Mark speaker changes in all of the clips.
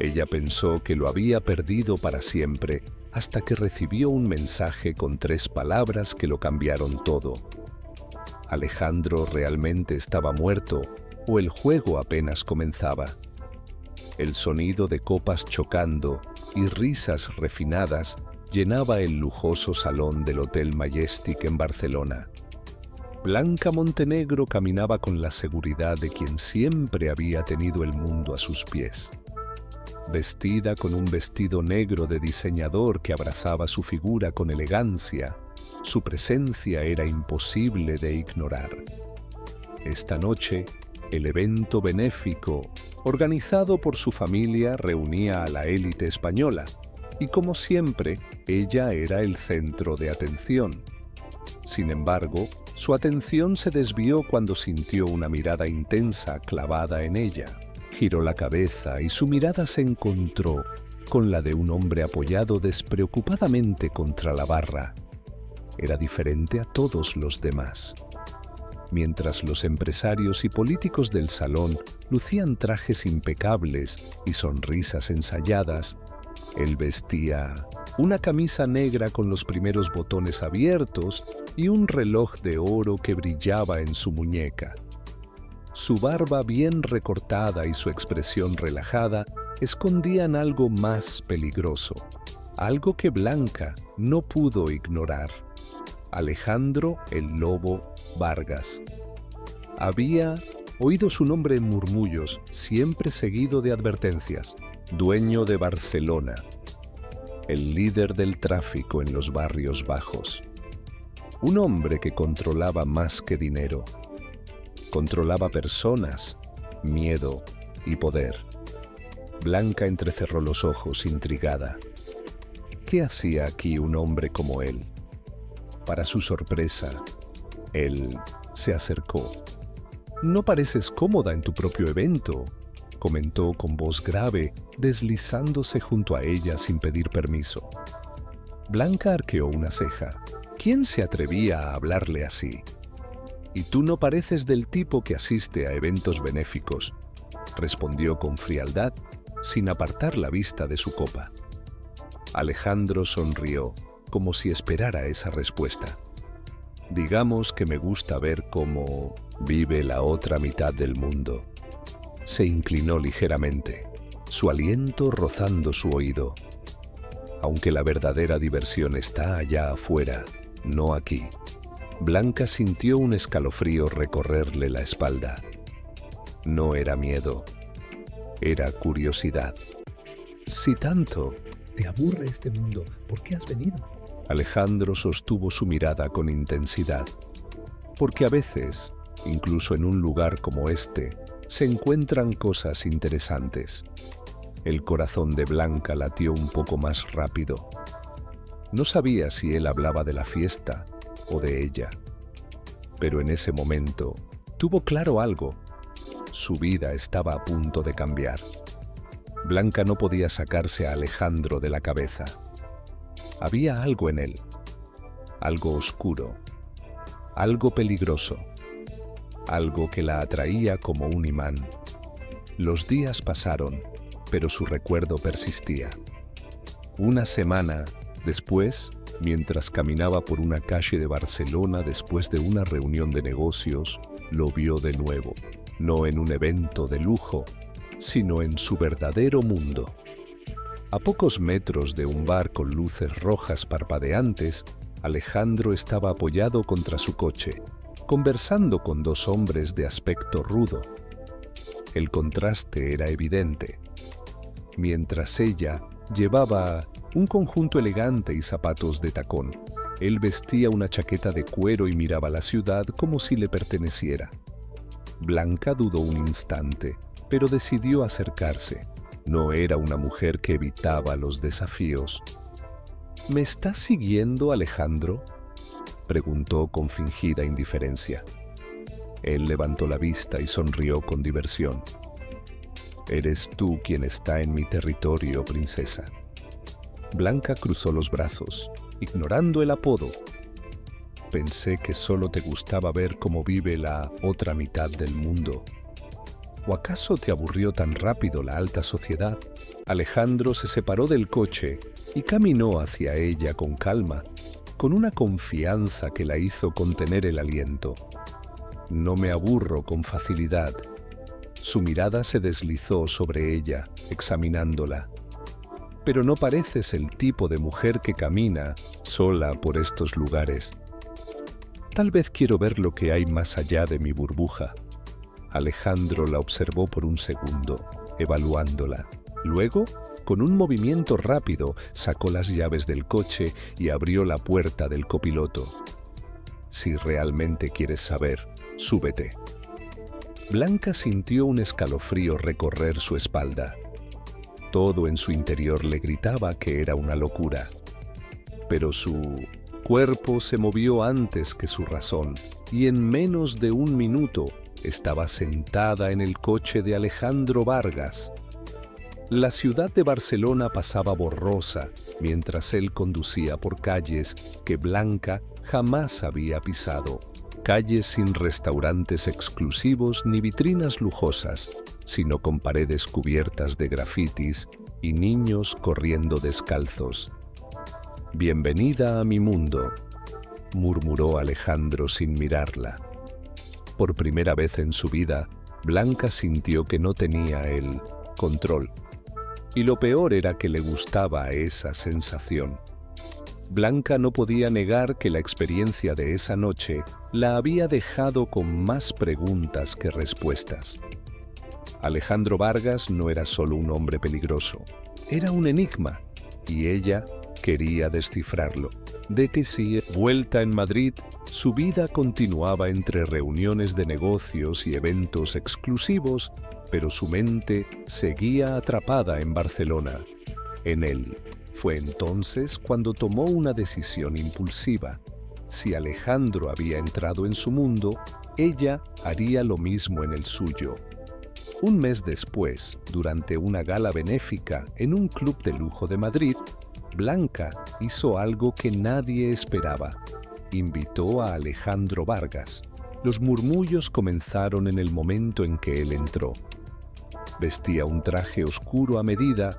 Speaker 1: Ella pensó que lo había perdido para siempre hasta que recibió un mensaje con 3 palabras que lo cambiaron todo. ¿Alejandro realmente estaba muerto o el juego apenas comenzaba? El sonido de copas chocando y risas refinadas llenaba el lujoso salón del Hotel Majestic en Barcelona. Blanca Montenegro caminaba con la seguridad de quien siempre había tenido el mundo a sus pies. Vestida con un vestido negro de diseñador que abrazaba su figura con elegancia, su presencia era imposible de ignorar. Esta noche, el evento benéfico, organizado por su familia, reunía a la élite española, y como siempre, ella era el centro de atención. Sin embargo, su atención se desvió cuando sintió una mirada intensa clavada en ella. Giró la cabeza y su mirada se encontró con la de un hombre apoyado despreocupadamente contra la barra. Era diferente a todos los demás. Mientras los empresarios y políticos del salón lucían trajes impecables y sonrisas ensayadas, él vestía una camisa negra con los primeros botones abiertos y un reloj de oro que brillaba en su muñeca. Su barba bien recortada y su expresión relajada escondían algo más peligroso, algo que Blanca no pudo ignorar. Alejandro el Lobo Vargas. Había oído su nombre en murmullos, siempre seguido de advertencias. Dueño de Barcelona, el líder del tráfico en los barrios bajos. Un hombre que controlaba más que dinero. Controlaba personas, miedo y poder. Blanca entrecerró los ojos, intrigada. ¿Qué hacía aquí un hombre como él? Para su sorpresa, él se acercó. «No pareces cómoda en tu propio evento», comentó con voz grave, deslizándose junto a ella sin pedir permiso. Blanca arqueó una ceja. ¿Quién se atrevía a hablarle así? «Y tú no pareces del tipo que asiste a eventos benéficos», respondió con frialdad, sin apartar la vista de su copa. Alejandro sonrió, como si esperara esa respuesta. «Digamos que me gusta ver cómo vive la otra mitad del mundo». Se inclinó ligeramente, su aliento rozando su oído. «Aunque la verdadera diversión está allá afuera, no aquí». Blanca sintió un escalofrío recorrerle la espalda. No era miedo, era curiosidad. «Si tanto
Speaker 2: te aburre este mundo, ¿por qué has venido?».
Speaker 1: Alejandro sostuvo su mirada con intensidad. «Porque a veces, incluso en un lugar como este, se encuentran cosas interesantes». El corazón de Blanca latió un poco más rápido. No sabía si él hablaba de la fiesta o de ella. Pero en ese momento tuvo claro algo. Su vida estaba a punto de cambiar. Blanca no podía sacarse a Alejandro de la cabeza. Había algo en él, algo oscuro, algo peligroso, algo que la atraía como un imán. Los días pasaron, pero su recuerdo persistía. Una semana después, mientras caminaba por una calle de Barcelona después de una reunión de negocios, lo vio de nuevo, no en un evento de lujo, sino en su verdadero mundo. A pocos metros de un bar con luces rojas parpadeantes, Alejandro estaba apoyado contra su coche, conversando con 2 hombres de aspecto rudo. El contraste era evidente. Mientras ella llevaba un conjunto elegante y zapatos de tacón, él vestía una chaqueta de cuero y miraba la ciudad como si le perteneciera. Blanca dudó un instante, pero decidió acercarse. No era una mujer que evitaba los desafíos. «¿Me estás siguiendo, Alejandro?», preguntó con fingida indiferencia. Él levantó la vista y sonrió con diversión. «Eres tú quien está en mi territorio, princesa». Blanca cruzó los brazos, ignorando el apodo. «Pensé que solo te gustaba ver cómo vive la otra mitad del mundo». ¿O acaso te aburrió tan rápido la alta sociedad? Alejandro se separó del coche y caminó hacia ella con calma, con una confianza que la hizo contener el aliento. No me aburro con facilidad. Su mirada se deslizó sobre ella, examinándola. Pero no pareces el tipo de mujer que camina sola por estos lugares. Tal vez quiero ver lo que hay más allá de mi burbuja. Alejandro la observó por un segundo, evaluándola. Luego, con un movimiento rápido, sacó las llaves del coche y abrió la puerta del copiloto. Si realmente quieres saber, súbete. Blanca sintió un escalofrío recorrer su espalda. Todo en su interior le gritaba que era una locura. Pero su cuerpo se movió antes que su razón, y en menos de un minuto estaba sentada en el coche de Alejandro Vargas. La ciudad de Barcelona pasaba borrosa mientras él conducía por calles que Blanca jamás había pisado. Calles sin restaurantes exclusivos ni vitrinas lujosas, sino con paredes cubiertas de grafitis y niños corriendo descalzos. «Bienvenida a mi mundo», murmuró Alejandro sin mirarla. Por primera vez en su vida, Blanca sintió que no tenía el control. Y lo peor era que le gustaba esa sensación. Blanca no podía negar que la experiencia de esa noche la había dejado con más preguntas que respuestas. Alejandro Vargas no era solo un hombre peligroso, era un enigma, y ella quería descifrarlo. De que si vuelta en Madrid, su vida continuaba entre reuniones de negocios y eventos exclusivos, pero su mente seguía atrapada en Barcelona. En él. Fue entonces cuando tomó una decisión impulsiva. Si Alejandro había entrado en su mundo, ella haría lo mismo en el suyo. Un mes después, durante una gala benéfica en un club de lujo de Madrid, Blanca hizo algo que nadie esperaba. Invitó a Alejandro Vargas. Los murmullos comenzaron en el momento en que él entró. Vestía un traje oscuro a medida,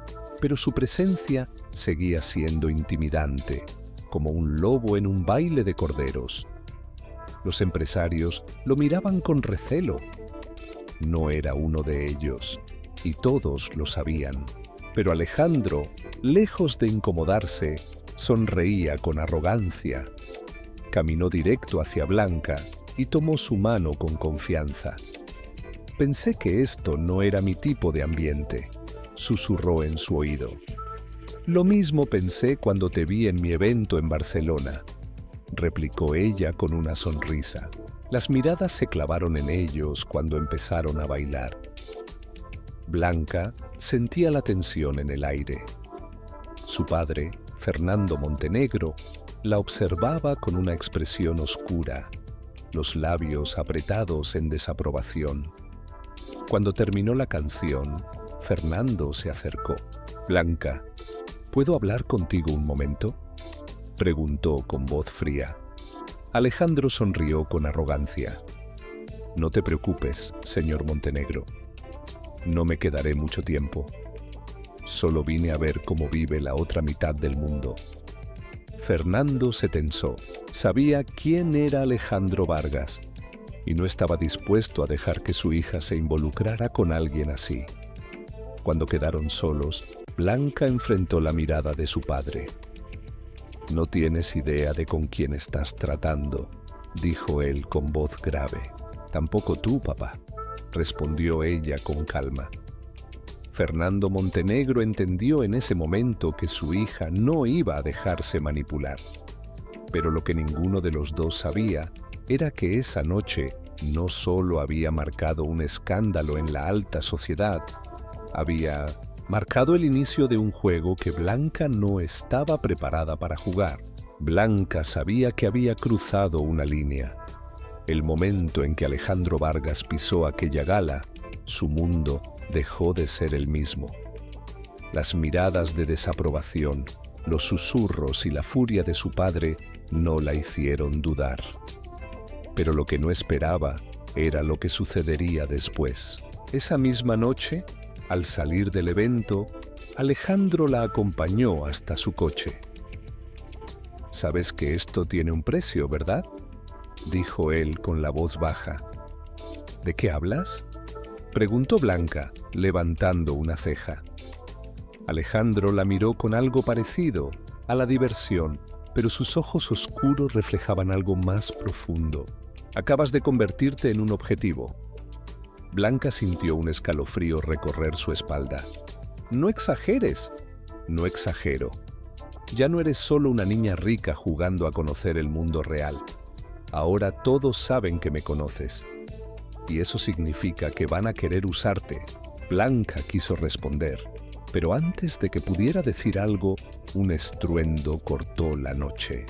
Speaker 1: pero su presencia seguía siendo intimidante, como un lobo en un baile de corderos. Los empresarios lo miraban con recelo. No era uno de ellos, y todos lo sabían. Pero Alejandro, lejos de incomodarse, sonreía con arrogancia. Caminó directo hacia Blanca y tomó su mano con confianza. «Pensé que esto no era mi tipo de ambiente», susurró en su oído. «Lo mismo pensé cuando te vi en mi evento en Barcelona», replicó ella con una sonrisa. Las miradas se clavaron en ellos cuando empezaron a bailar. Blanca sentía la tensión en el aire. Su padre, Fernando Montenegro, la observaba con una expresión oscura, los labios apretados en desaprobación. Cuando terminó la canción, Fernando se acercó. «Blanca, ¿puedo hablar contigo un momento?», preguntó con voz fría. Alejandro sonrió con arrogancia. «No te preocupes, señor Montenegro. No me quedaré mucho tiempo. Solo vine a ver cómo vive la otra mitad del mundo». Fernando se tensó. Sabía quién era Alejandro Vargas y no estaba dispuesto a dejar que su hija se involucrara con alguien así. Cuando quedaron solos, Blanca enfrentó la mirada de su padre. «No tienes idea de con quién estás tratando», dijo él con voz grave. «Tampoco tú, papá», respondió ella con calma. Fernando Montenegro entendió en ese momento que su hija no iba a dejarse manipular. Pero lo que ninguno de los dos sabía era que esa noche no solo había marcado un escándalo en la alta sociedad, había marcado el inicio de un juego que Blanca no estaba preparada para jugar. Blanca sabía que había cruzado una línea. El momento en que Alejandro Vargas pisó aquella gala, su mundo dejó de ser el mismo. Las miradas de desaprobación, los susurros y la furia de su padre no la hicieron dudar. Pero lo que no esperaba era lo que sucedería después. Esa misma noche, al salir del evento, Alejandro la acompañó hasta su coche. «Sabes que esto tiene un precio, ¿verdad?», dijo él con la voz baja. «¿De qué hablas?», preguntó Blanca, levantando una ceja. Alejandro la miró con algo parecido a la diversión, pero sus ojos oscuros reflejaban algo más profundo. «Acabas de convertirte en un objetivo». Blanca sintió un escalofrío recorrer su espalda. «No exageres». «No exagero. Ya no eres solo una niña rica jugando a conocer el mundo real. Ahora todos saben que me conoces. Y eso significa que van a querer usarte». Blanca quiso responder, pero antes de que pudiera decir algo, un estruendo cortó la noche.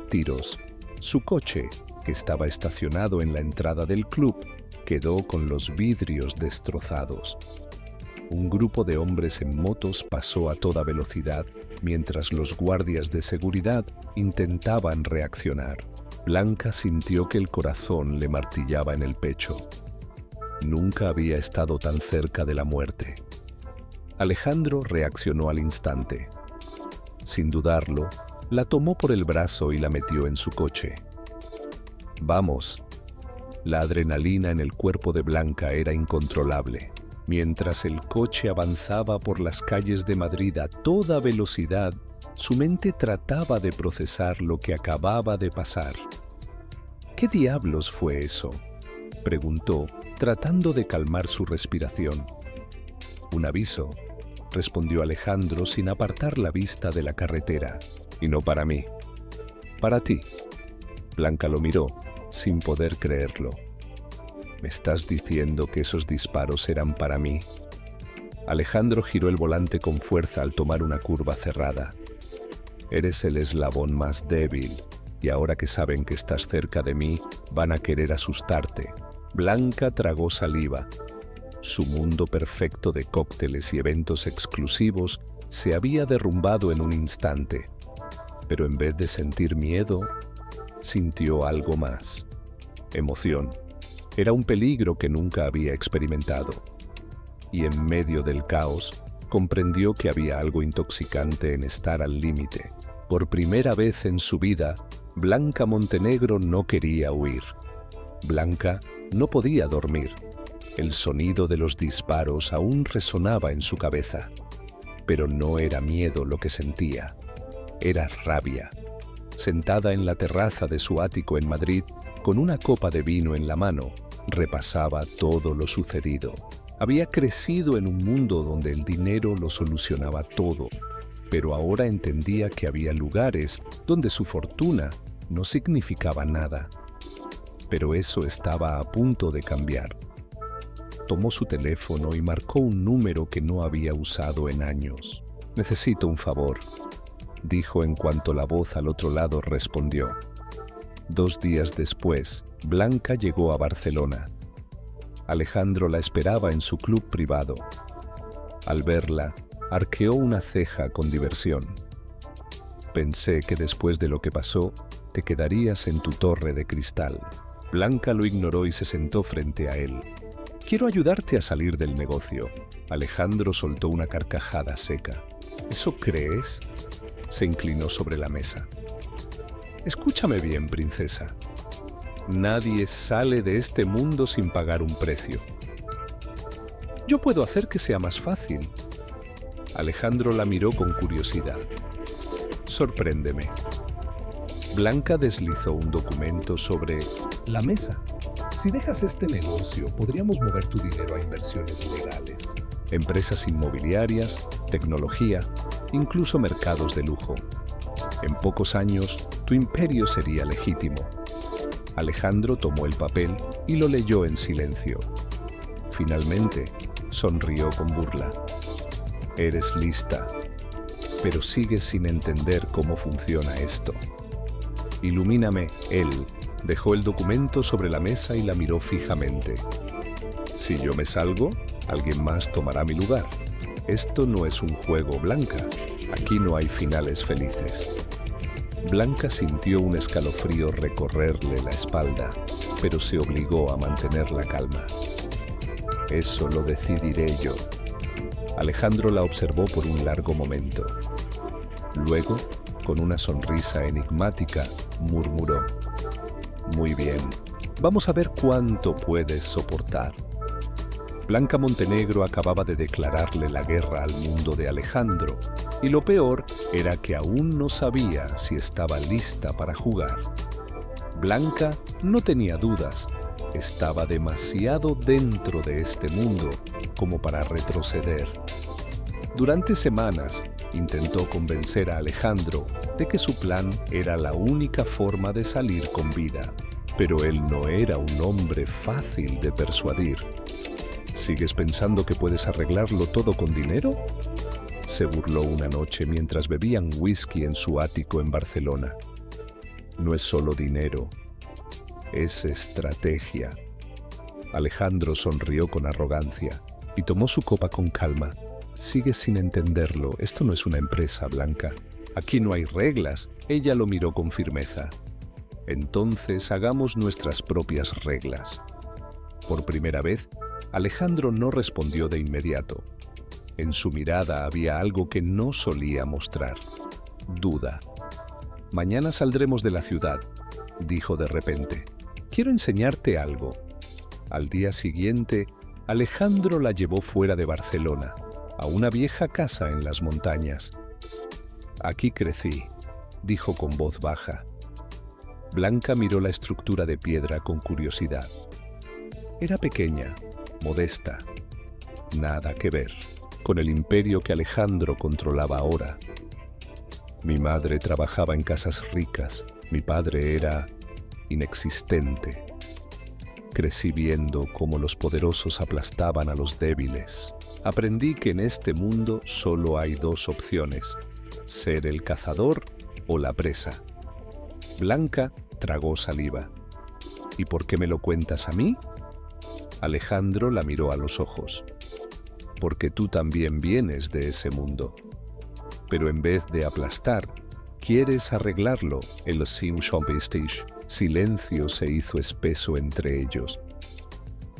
Speaker 1: Tiros. Su coche, que estaba estacionado en la entrada del club, quedó con los vidrios destrozados. Un grupo de hombres en motos pasó a toda velocidad mientras los guardias de seguridad intentaban reaccionar. Blanca sintió que el corazón le martillaba en el pecho. Nunca había estado tan cerca de la muerte. Alejandro reaccionó al instante. Sin dudarlo, la tomó por el brazo y la metió en su coche. «Vamos». La adrenalina en el cuerpo de Blanca era incontrolable. Mientras el coche avanzaba por las calles de Madrid a toda velocidad, su mente trataba de procesar lo que acababa de pasar. «¿Qué diablos fue eso?», preguntó, tratando de calmar su respiración. «Un aviso», respondió Alejandro sin apartar la vista de la carretera. «Y no para mí. Para ti». Blanca lo miró, sin poder creerlo. «¿Me estás diciendo que esos disparos eran para mí?». Alejandro giró el volante con fuerza al tomar una curva cerrada. «Eres el eslabón más débil, y ahora que saben que estás cerca de mí, van a querer asustarte». Blanca tragó saliva. Su mundo perfecto de cócteles y eventos exclusivos se había derrumbado en un instante. Pero en vez de sentir miedo, sintió algo más. Emoción. Era un peligro que nunca había experimentado. Y en medio del caos, comprendió que había algo intoxicante en estar al límite. Por primera vez en su vida, Blanca Montenegro no quería huir. Blanca no podía dormir. El sonido de los disparos aún resonaba en su cabeza. Pero no era miedo lo que sentía. Era rabia. Sentada en la terraza de su ático en Madrid, con una copa de vino en la mano, repasaba todo lo sucedido. Había crecido en un mundo donde el dinero lo solucionaba todo, pero ahora entendía que había lugares donde su fortuna no significaba nada. Pero eso estaba a punto de cambiar. Tomó su teléfono y marcó un número que no había usado en años. «Necesito un favor», dijo en cuanto la voz al otro lado respondió. 2 días después, Blanca llegó a Barcelona. Alejandro la esperaba en su club privado. Al verla, arqueó una ceja con diversión. «Pensé que después de lo que pasó, te quedarías en tu torre de cristal». Blanca lo ignoró y se sentó frente a él. «Quiero ayudarte a salir del negocio». Alejandro soltó una carcajada seca. «¿Eso crees?». Se inclinó sobre la mesa. «Escúchame bien, princesa. Nadie sale de este mundo sin pagar un precio. Yo puedo hacer que sea más fácil». Alejandro la miró con curiosidad. «Sorpréndeme». Blanca deslizó un documento sobre
Speaker 2: la mesa. Si dejas este negocio, podríamos mover tu dinero a inversiones legales.
Speaker 1: Empresas inmobiliarias, tecnología, incluso mercados de lujo. En pocos años, tu imperio sería legítimo. Alejandro tomó el papel y lo leyó en silencio. Finalmente, sonrió con burla. «Eres lista, pero sigues sin entender cómo funciona esto». «Ilumíname». Él dejó el documento sobre la mesa y la miró fijamente. «Si yo me salgo, alguien más tomará mi lugar. Esto no es un juego, Blanca. Aquí no hay finales felices». Blanca sintió un escalofrío recorrerle la espalda, pero se obligó a mantener la calma. Eso lo decidiré yo. Alejandro la observó por un largo momento. Luego, con una sonrisa enigmática, murmuró: «Muy bien, vamos a ver cuánto puedes soportar». Blanca Montenegro acababa de declararle la guerra al mundo de Alejandro, y lo peor era que aún no sabía si estaba lista para jugar. Blanca no tenía dudas, estaba demasiado dentro de este mundo como para retroceder. Durante semanas intentó convencer a Alejandro de que su plan era la única forma de salir con vida, pero él no era un hombre fácil de persuadir. ¿Sigues pensando que puedes arreglarlo todo con dinero?, se burló una noche mientras bebían whisky en su ático en Barcelona. No es solo dinero, es estrategia. Alejandro sonrió con arrogancia y tomó su copa con calma. Sigues sin entenderlo, esto no es una empresa, Blanca. Aquí no hay reglas. Ella lo miró con firmeza. Entonces hagamos nuestras propias reglas. Por primera vez, Alejandro no respondió de inmediato. En su mirada había algo que no solía mostrar: duda. «Mañana saldremos de la ciudad», dijo de repente. «Quiero enseñarte algo». Al día siguiente, Alejandro la llevó fuera de Barcelona, a una vieja casa en las montañas. «Aquí crecí», dijo con voz baja. Blanca miró la estructura de piedra con curiosidad. Era pequeña, modesta. Nada que ver con el imperio que Alejandro controlaba ahora. Mi madre trabajaba en casas ricas, mi padre era inexistente. Crecí viendo cómo los poderosos aplastaban a los débiles. Aprendí que en este mundo solo hay dos opciones: ser el cazador o la presa. Blanca tragó saliva. «¿Y por qué me lo cuentas a mí?». Alejandro la miró a los ojos. «Porque tú también vienes de ese mundo. Pero en vez de aplastar, quieres arreglarlo». El silencio se hizo espeso entre ellos.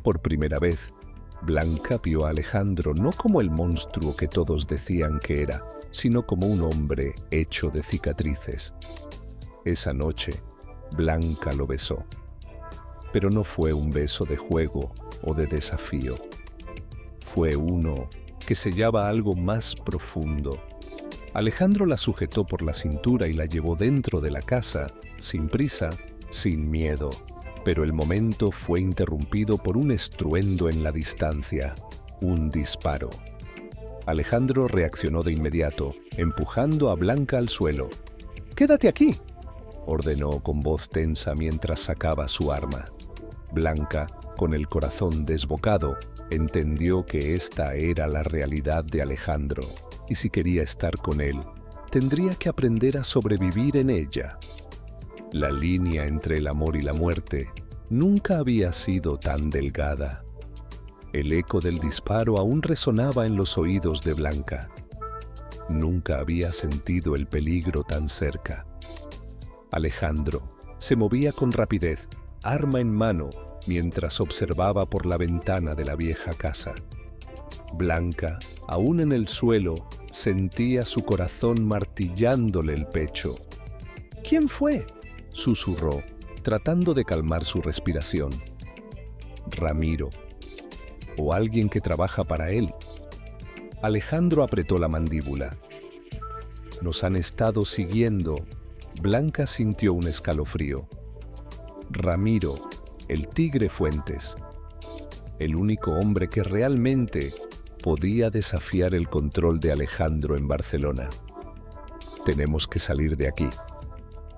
Speaker 1: Por primera vez, Blanca vio a Alejandro no como el monstruo que todos decían que era, sino como un hombre hecho de cicatrices. Esa noche, Blanca lo besó. Pero no fue un beso de juego o de desafío. Fue uno que sellaba algo más profundo. Alejandro la sujetó por la cintura y la llevó dentro de la casa, sin prisa, sin miedo. Pero el momento fue interrumpido por un estruendo en la distancia, un disparo. Alejandro reaccionó de inmediato, empujando a Blanca al suelo. «¡Quédate aquí!», ordenó con voz tensa mientras sacaba su arma. Blanca, con el corazón desbocado, entendió que esta era la realidad de Alejandro, y si quería estar con él, tendría que aprender a sobrevivir en ella. La línea entre el amor y la muerte nunca había sido tan delgada. El eco del disparo aún resonaba en los oídos de Blanca. Nunca había sentido el peligro tan cerca. Alejandro se movía con rapidez, arma en mano, mientras observaba por la ventana de la vieja casa. Blanca, aún en el suelo, sentía su corazón martillándole el pecho. «¿Quién fue?», susurró, tratando de calmar su respiración. «Ramiro. O alguien que trabaja para él». Alejandro apretó la mandíbula. «Nos han estado siguiendo». Blanca sintió un escalofrío. Ramiro, el Tigre Fuentes. El único hombre que realmente podía desafiar el control de Alejandro en Barcelona. «Tenemos que salir de aquí».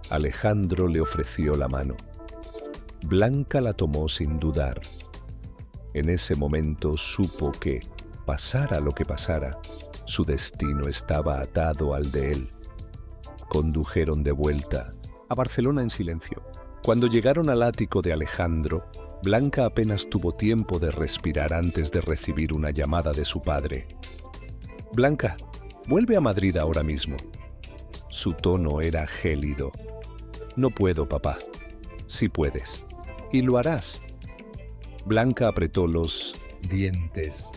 Speaker 1: Alejandro le ofreció la mano. Blanca la tomó sin dudar. En ese momento supo que, pasara lo que pasara, su destino estaba atado al de él. Condujeron de vuelta a Barcelona en silencio. Cuando llegaron al ático de Alejandro, Blanca apenas tuvo tiempo de respirar antes de recibir una llamada de su padre. «Blanca, vuelve a Madrid ahora mismo». Su tono era gélido. «No puedo, papá». «Sí puedes. Y lo harás». Blanca apretó los
Speaker 2: dientes.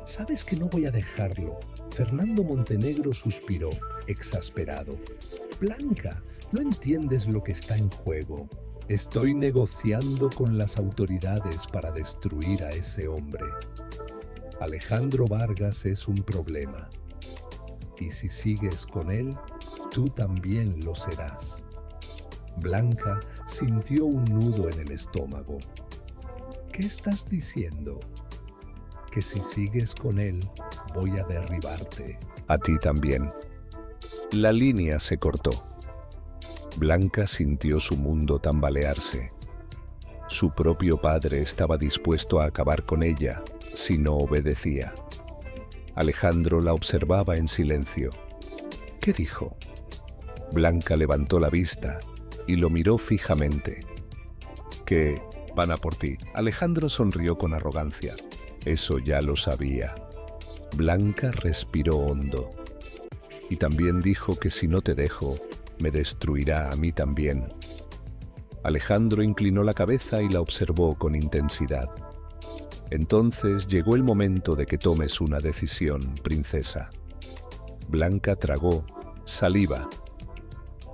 Speaker 2: Sabes que no voy a dejarlo. Fernando Montenegro suspiró, exasperado. Blanca, no entiendes lo que está en juego. Estoy negociando con las autoridades para destruir a ese hombre. Alejandro Vargas es un problema. Y si sigues con él, tú también lo serás. Blanca sintió un nudo en el estómago. ¿Qué estás diciendo? Que si sigues con él, voy a derribarte.
Speaker 1: A ti también. La línea se cortó. Blanca sintió su mundo tambalearse. Su propio padre estaba dispuesto a acabar con ella si no obedecía. Alejandro la observaba en silencio. ¿Qué dijo? Blanca levantó la vista y lo miró fijamente. Que van a por ti. Alejandro sonrió con arrogancia. Eso ya lo sabía. Blanca respiró hondo. Y también dijo que si no te dejo, me destruirá a mí también. Alejandro inclinó la cabeza y la observó con intensidad. Entonces llegó el momento de que tomes una decisión, princesa. Blanca tragó saliva.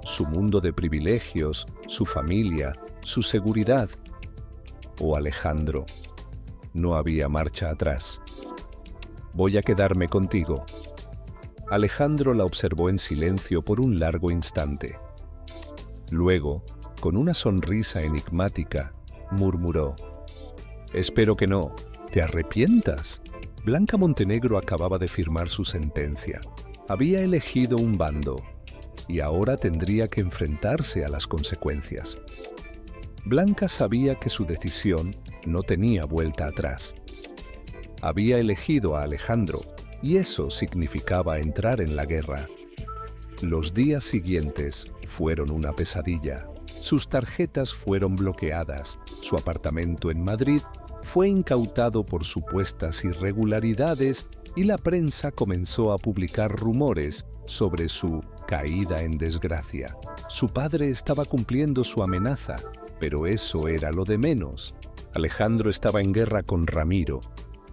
Speaker 1: Su mundo de privilegios, su familia, su seguridad. O Alejandro. No había marcha atrás. Voy a quedarme contigo. Alejandro la observó en silencio por un largo instante. Luego, con una sonrisa enigmática, murmuró: «Espero que no. ¿Te arrepientas?» Blanca Montenegro acababa de firmar su sentencia. Había elegido un bando y ahora tendría que enfrentarse a las consecuencias. Blanca sabía que su decisión no tenía vuelta atrás. Había elegido a Alejandro y eso significaba entrar en la guerra. Los días siguientes fueron una pesadilla. Sus tarjetas fueron bloqueadas, su apartamento en Madrid fue incautado por supuestas irregularidades y la prensa comenzó a publicar rumores sobre su caída en desgracia. Su padre estaba cumpliendo su amenaza, pero eso era lo de menos. Alejandro estaba en guerra con Ramiro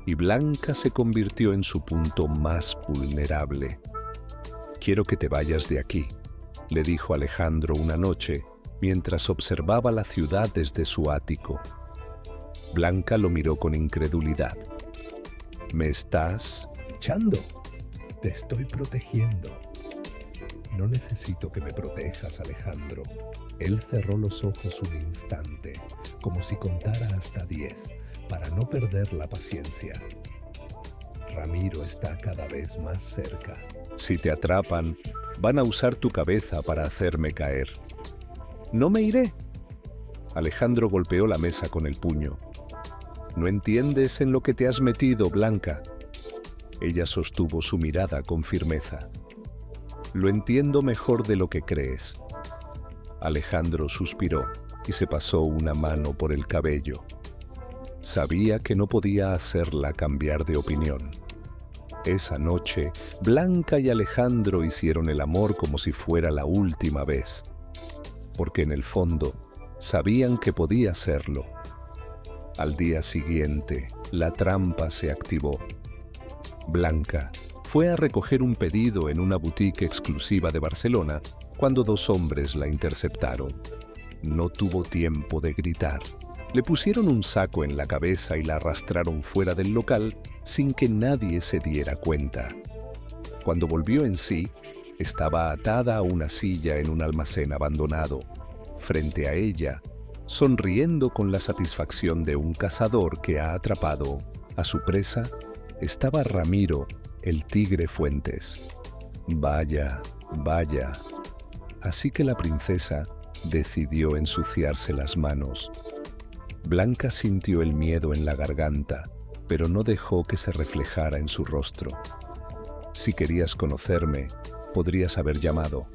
Speaker 1: y Blanca se convirtió en su punto más vulnerable. «Quiero que te vayas de aquí», le dijo Alejandro una noche mientras observaba la ciudad desde su ático. Blanca lo miró con incredulidad. «¿Me estás
Speaker 2: echando? Te estoy protegiendo». «No necesito que me protejas, Alejandro». Él cerró los ojos un instante, como si contara hasta 10, para no perder la paciencia. Ramiro está cada vez más cerca.
Speaker 1: «Si te atrapan, van a usar tu cabeza para hacerme caer». «No me iré». Alejandro golpeó la mesa con el puño. «¿No entiendes en lo que te has metido, Blanca?» Ella sostuvo su mirada con firmeza. «Lo entiendo mejor de lo que crees». Alejandro suspiró y se pasó una mano por el cabello. Sabía que no podía hacerla cambiar de opinión. Esa noche, Blanca y Alejandro hicieron el amor como si fuera la última vez, porque en el fondo sabían que podía hacerlo. Al día siguiente, la trampa se activó. Blanca fue a recoger un pedido en una boutique exclusiva de Barcelona cuando dos hombres la interceptaron. No tuvo tiempo de gritar. Le pusieron un saco en la cabeza y la arrastraron fuera del local sin que nadie se diera cuenta. Cuando volvió en sí, estaba atada a una silla en un almacén abandonado. Frente a ella, sonriendo con la satisfacción de un cazador que ha atrapado a su presa, estaba Ramiro, el tigre Fuentes. Vaya, vaya. Así que la princesa decidió ensuciarse las manos. Blanca sintió el miedo en la garganta, pero no dejó que se reflejara en su rostro. Si querías conocerme, podrías haber llamado.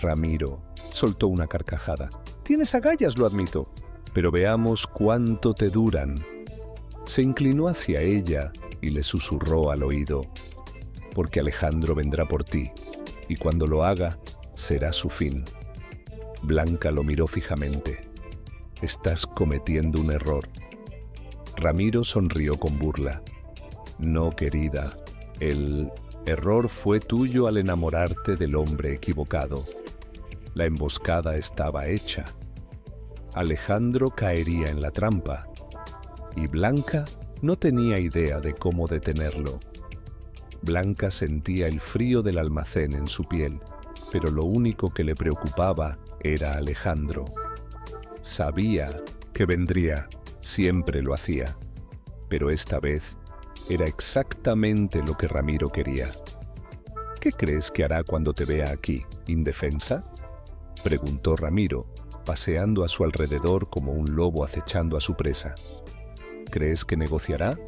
Speaker 1: Ramiro soltó una carcajada. Tienes agallas, lo admito, pero veamos cuánto te duran. Se inclinó hacia ella y le susurró al oído: porque Alejandro vendrá por ti, y cuando lo haga, será su fin. Blanca lo miró fijamente. Estás cometiendo un error. Ramiro sonrió con burla. No, querida, el error fue tuyo al enamorarte del hombre equivocado. La emboscada estaba hecha. Alejandro caería en la trampa, y Blanca no tenía idea de cómo detenerlo. Blanca sentía el frío del almacén en su piel, pero lo único que le preocupaba era Alejandro. Sabía que vendría, siempre lo hacía, pero esta vez era exactamente lo que Ramiro quería. ¿Qué crees que hará cuando te vea aquí, indefensa?, preguntó Ramiro, paseando a su alrededor como un lobo acechando a su presa. ¿Crees que negociará?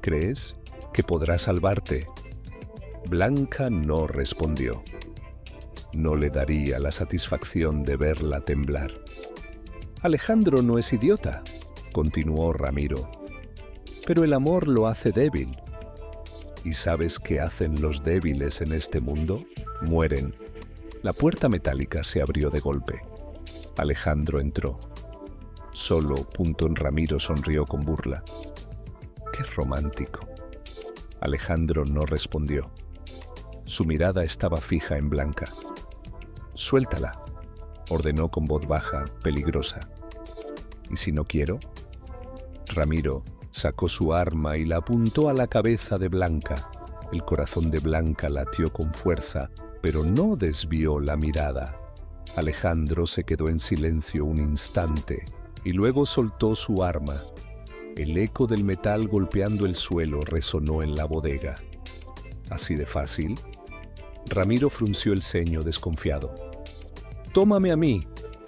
Speaker 1: ¿Crees que podrá salvarte? Blanca no respondió. No le daría la satisfacción de verla temblar. Alejandro no es idiota, continuó Ramiro, pero el amor lo hace débil. ¿Y sabes qué hacen los débiles en este mundo? Mueren. La puerta metálica se abrió de golpe. Alejandro entró. Solo Ramiro sonrió con burla. ¡Qué romántico! Alejandro no respondió. Su mirada estaba fija en Blanca. «Suéltala», ordenó con voz baja, peligrosa. «¿Y si no quiero?». Ramiro sacó su arma y la apuntó a la cabeza de Blanca. El corazón de Blanca latió con fuerza, pero no desvió la mirada. Alejandro se quedó en silencio un instante y luego soltó su arma. El eco del metal golpeando el suelo resonó en la bodega. ¿Así de fácil? Ramiro frunció el ceño desconfiado. «Tómame a mí»,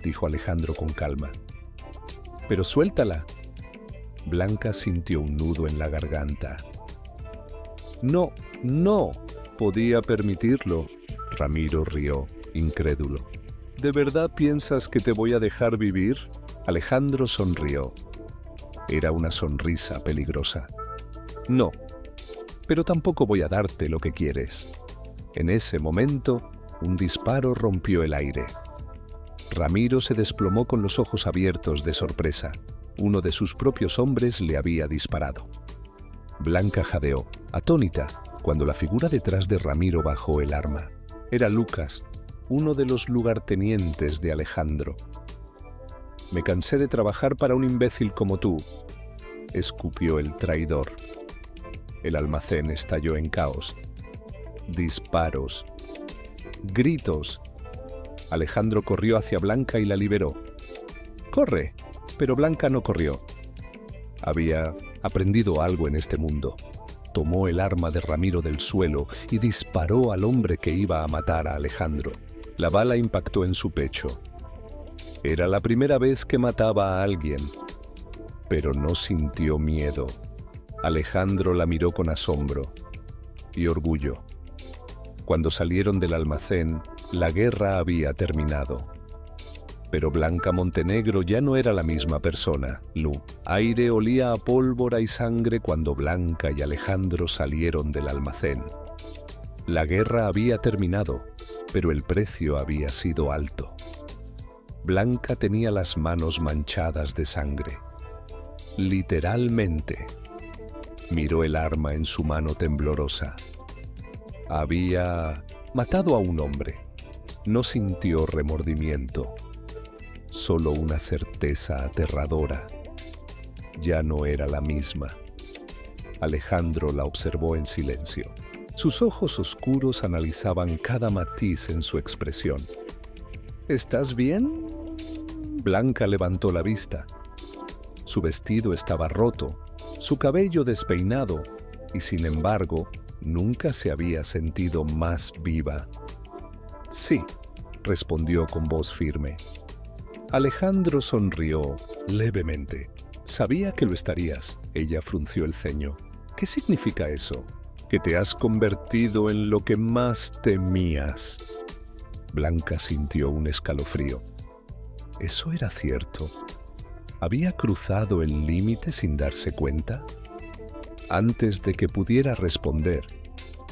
Speaker 1: dijo Alejandro con calma. «Pero suéltala». Blanca sintió un nudo en la garganta. «No, no podía permitirlo». Ramiro rió, incrédulo. «¿De verdad piensas que te voy a dejar vivir?». Alejandro sonrió. Era una sonrisa peligrosa. «No, pero tampoco voy a darte lo que quieres». En ese momento, un disparo rompió el aire. Ramiro se desplomó con los ojos abiertos de sorpresa. Uno de sus propios hombres le había disparado. Blanca jadeó, atónita, cuando la figura detrás de Ramiro bajó el arma. Era Lucas, uno de los lugartenientes de Alejandro. «Me cansé de trabajar para un imbécil como tú», escupió el traidor. El almacén estalló en caos. Disparos. Gritos. Alejandro corrió hacia Blanca y la liberó. «¡Corre!». Pero Blanca no corrió. Había aprendido algo en este mundo. Tomó el arma de Ramiro del suelo y disparó al hombre que iba a matar a Alejandro. La bala impactó en su pecho. Era la primera vez que mataba a alguien, pero no sintió miedo. Alejandro la miró con asombro y orgullo. Cuando salieron del almacén, la guerra había terminado. Pero Blanca Montenegro ya no era la misma persona. Aire olía a pólvora y sangre cuando Blanca y Alejandro salieron del almacén. La guerra había terminado, pero el precio había sido alto. Blanca tenía las manos manchadas de sangre. Literalmente. Miró el arma en su mano temblorosa. Había matado a un hombre. No sintió remordimiento. Solo una certeza aterradora. Ya no era la misma. Alejandro la observó en silencio. Sus ojos oscuros analizaban cada matiz en su expresión. «¿Estás bien?». Blanca levantó la vista. Su vestido estaba roto, su cabello despeinado, y sin embargo, nunca se había sentido más viva. «Sí», respondió con voz firme. Alejandro sonrió levemente. «Sabía que lo estarías». Ella frunció el ceño. «¿Qué significa eso?». «Que te has convertido en lo que más temías». Blanca sintió un escalofrío. ¿Eso era cierto? ¿Había cruzado el límite sin darse cuenta? Antes de que pudiera responder,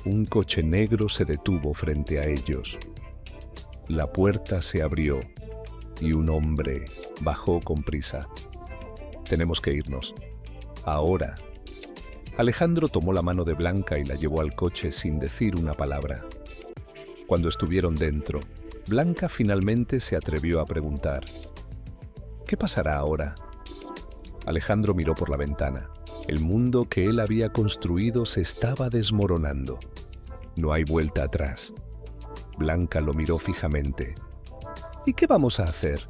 Speaker 1: un coche negro se detuvo frente a ellos. La puerta se abrió y un hombre bajó con prisa. «Tenemos que irnos». Ahora. Alejandro tomó la mano de Blanca y la llevó al coche sin decir una palabra. Cuando estuvieron dentro, Blanca finalmente se atrevió a preguntar: ¿qué pasará ahora? Alejandro miró por la ventana. El mundo que él había construido se estaba desmoronando. No hay vuelta atrás. Blanca lo miró fijamente. ¿Y qué vamos a hacer?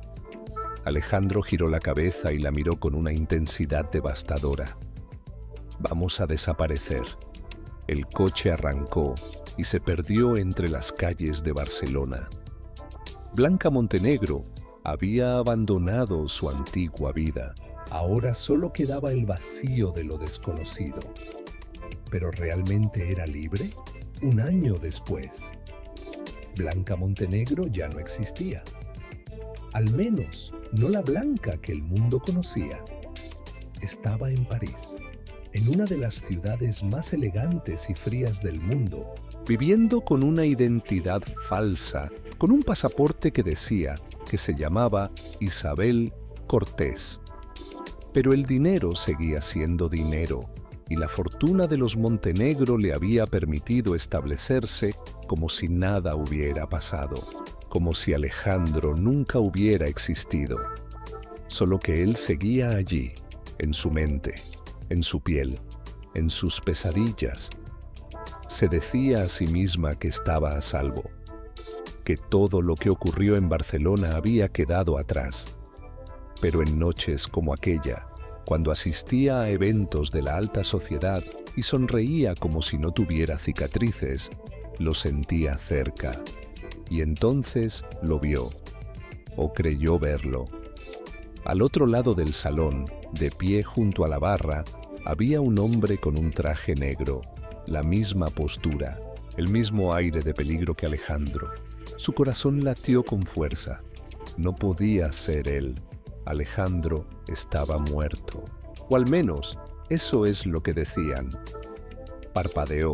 Speaker 1: Alejandro giró la cabeza y la miró con una intensidad devastadora. Vamos a desaparecer. El coche arrancó y se perdió entre las calles de Barcelona. Blanca Montenegro había abandonado su antigua vida.
Speaker 2: Ahora solo quedaba el vacío de lo desconocido. ¿Pero realmente era libre? Un año después, Blanca Montenegro ya no existía. Al menos no la Blanca que el mundo conocía. Estaba en París, en una de las ciudades más elegantes y frías del mundo,
Speaker 1: viviendo con una identidad falsa, con un pasaporte que decía que se llamaba Isabel Cortés. Pero el dinero seguía siendo dinero, y la fortuna de los Montenegro le había permitido establecerse como si nada hubiera pasado, como si Alejandro nunca hubiera existido. Solo que él seguía allí, en su mente, en su piel, en sus pesadillas. Se decía a sí misma que estaba a salvo, que todo lo que ocurrió en Barcelona había quedado atrás. Pero en noches como aquella, cuando asistía a eventos de la alta sociedad y sonreía como si no tuviera cicatrices, lo sentía cerca. Y entonces lo vio, o creyó verlo. Al otro lado del salón, de pie junto a la barra, había un hombre con un traje negro, la misma postura, el mismo aire de peligro que Alejandro. Su corazón latió con fuerza. No podía ser él. Alejandro estaba muerto. O al menos, eso es lo que decían. Parpadeó,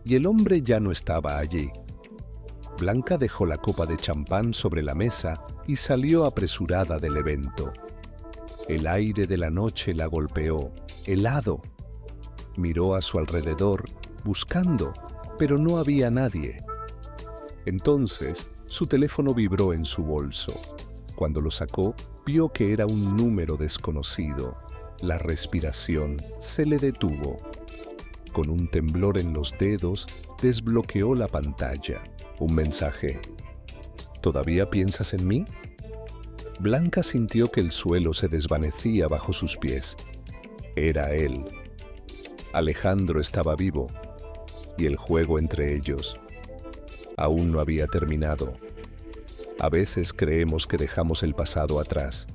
Speaker 1: y el hombre ya no estaba allí. Blanca dejó la copa de champán sobre la mesa y salió apresurada del evento. El aire de la noche la golpeó, helado. Miró a su alrededor, buscando, pero no había nadie. Entonces, su teléfono vibró en su bolso. Cuando lo sacó, vio que era un número desconocido. La respiración se le detuvo. Con un temblor en los dedos, desbloqueó la pantalla. Un mensaje. ¿Todavía piensas en mí? Blanca sintió que el suelo se desvanecía bajo sus pies. Era él. Alejandro estaba vivo, y el juego entre ellos aún no había terminado. A veces creemos que dejamos el pasado atrás,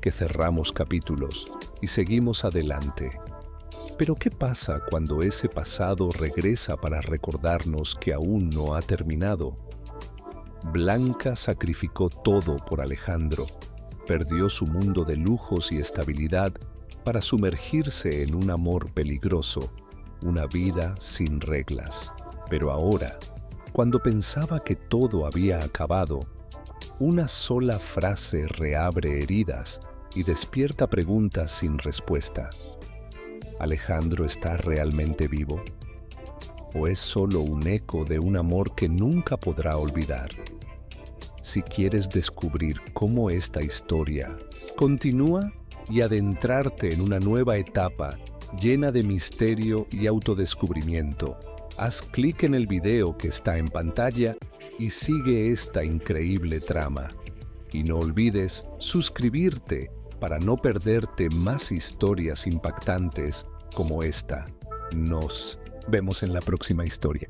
Speaker 1: que cerramos capítulos y seguimos adelante. Pero ¿qué pasa cuando ese pasado regresa para recordarnos que aún no ha terminado? Blanca sacrificó todo por Alejandro. Perdió su mundo de lujos y estabilidad para sumergirse en un amor peligroso, una vida sin reglas. Pero ahora, cuando pensaba que todo había acabado, una sola frase reabre heridas y despierta preguntas sin respuesta. ¿Alejandro está realmente vivo? ¿O es solo un eco de un amor que nunca podrá olvidar? Si quieres descubrir cómo esta historia continúa y adentrarte en una nueva etapa llena de misterio y autodescubrimiento, haz clic en el video que está en pantalla y sigue esta increíble trama. Y no olvides suscribirte para no perderte más historias impactantes como esta. Nos vemos en la próxima historia.